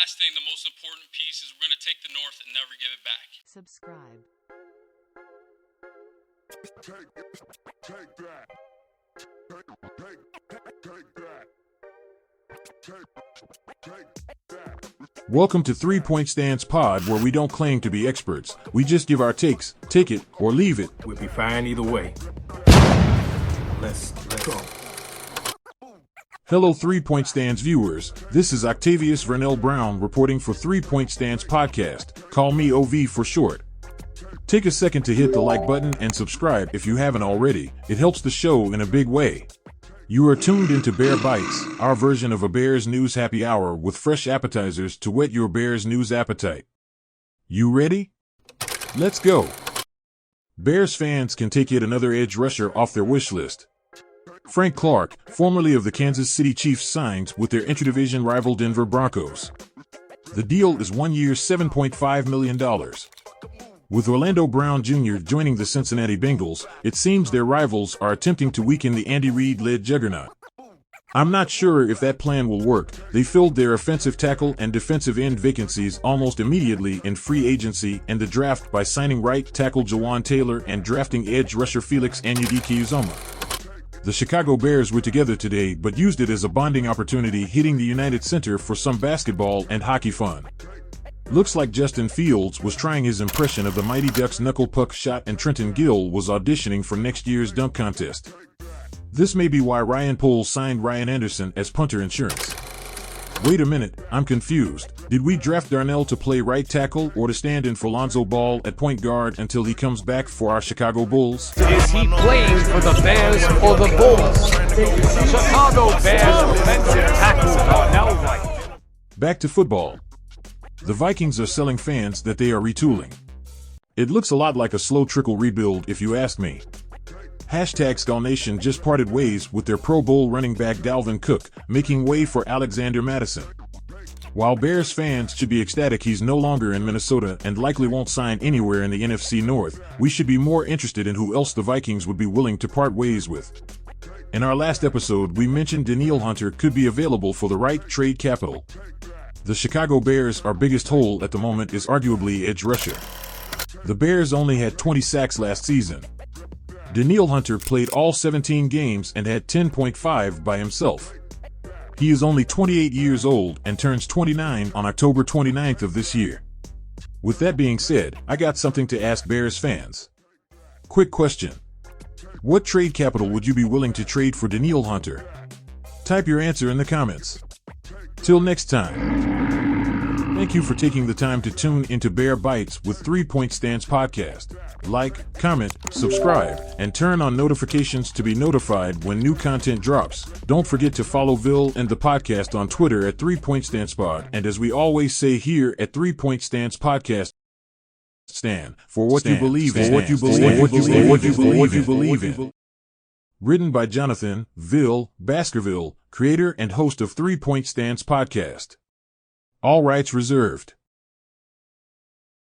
last thing, the most important piece, is we're going to take the North and never give it back. Subscribe. Take that. Take that. Welcome to 3 Point Stance Pod, where we don't claim to be experts. We just give our takes. Take it or leave it. We'll be fine either way. Let's go. Hello 3 Point Stance viewers. This is Octavius Vernell Brown reporting for 3 Point Stance Podcast. Call me OV for short. Take a second to hit the like button and subscribe if you haven't already. It helps the show in a big way. You are tuned into Bear Bites, our version of a Bears News Happy Hour with fresh appetizers to whet your Bears News appetite. You ready? Let's go. Bears fans can take yet another edge rusher off their wish list. Frank Clark, formerly of the Kansas City Chiefs, signs with their interdivision rival Denver Broncos. The deal is 1 year, $7.5 million. With Orlando Brown Jr. joining the Cincinnati Bengals, it seems their rivals are attempting to weaken the Andy Reid-led juggernaut. I'm not sure if that plan will work. They filled their offensive tackle and defensive end vacancies almost immediately in free agency and the draft by signing right tackle Jawan Taylor and drafting edge rusher Felix Anudike-Uzomah. The Chicago Bears were together today but used it as a bonding opportunity, hitting the United Center for some basketball and hockey fun. Looks like Justin Fields was trying his impression of the Mighty Ducks knuckle puck shot and Trenton Gill was auditioning for next year's dunk contest. This may be why Ryan Poles signed Ryan Anderson as punter insurance. Wait a minute, I'm confused. Did we draft Darnell to play right tackle or to stand in for Lonzo Ball at point guard until he comes back for our Chicago Bulls? Is he playing for the Bears or the Bulls? Chicago Bears offensive tackle Darnell Wright. Back to football. The Vikings are selling fans that they are retooling. It looks a lot like a slow trickle rebuild if you ask me. #SkullNation just parted ways with their Pro Bowl running back Dalvin Cook, making way for Alexander Mattison. While Bears fans should be ecstatic he's no longer in Minnesota and likely won't sign anywhere in the NFC North, we should be more interested in who else the Vikings would be willing to part ways with. In our last episode, we mentioned Danielle Hunter could be available for the right trade capital. The Chicago Bears' biggest hole at the moment is arguably edge rusher. The Bears only had 20 sacks last season. Danielle Hunter played all 17 games and had 10.5 by himself. He is only 28 years old and turns 29 on October 29th of this year. With that being said, I got something to ask Bears fans. Quick question. What trade capital would you be willing to trade for Danielle Hunter? Type your answer in the comments. Till next time. Thank you for taking the time to tune into Bear Bites with 3 Point Stance Podcast. Like, comment, subscribe, and turn on notifications to be notified when new content drops. Don't forget to follow Vil and the podcast on Twitter at 3 Point Stance Pod. And as we always say here at 3 Point Stance Podcast, stand for what you believe in. What you believe in. Written by Jonathan Vil Baskerville, creator and host of 3 Point Stance Podcast. All rights reserved.